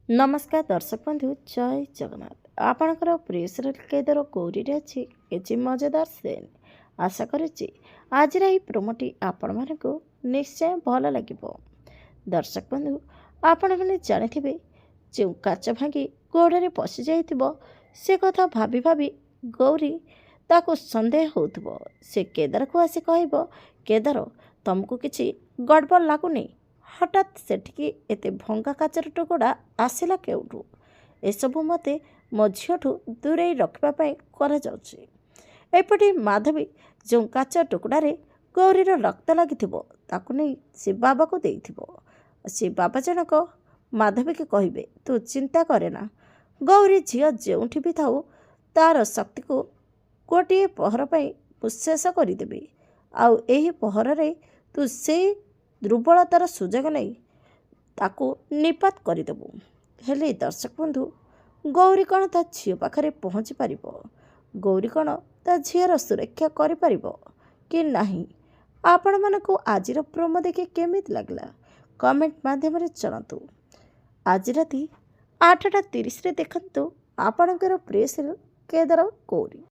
नमस्कार दर्शक बंधु जय जगन्नाथ आपणकर प्रिय सीरियल कैदर गौरी अच्छी किसी मजेदार सीन आशा करुच्ची आज प्रोमोटी आपण मानक निश्चय भल लगे। दर्शक बंधु आपण मैंने जानी जो काच भांगी गोड़े पशि जा से कथा भाभी भाभी गौरी ताको सन्देह हो से केदार को आसी कह केदार तुमको किसी गड़बड़ लगुनि हठात सेठिकी एते भंगा काचर टुकड़ा आसला केउठू एसबू मते मो झीठू दूरे रखापी करपटे माधवी जो काच टुकड़े गौरीर रक्त लगी नहीं से बाबा को दे से बाबा जनक माधवी के कहे तू चिंता करेना गौरी झील जो भी थाऊ तार शक्ति को गोटे पहर पर शेष करदेवी आउ एही पहर रे तू से दुर्बलतार सुजोग नहीं ताकू निपात करदेबू। हेले दर्शक बंधु गौरी कौन ता झी पाखे पहुँची पार गौरी कौन ता झीर सुरक्षा कर कि नहीं आपण मानक आज प्रोमो देखि केमिति लगला कमेंट माध्यम जनातु। आज राति 8:30 देखंतु आपणकर प्रिय सीरियल कैदर गौरी।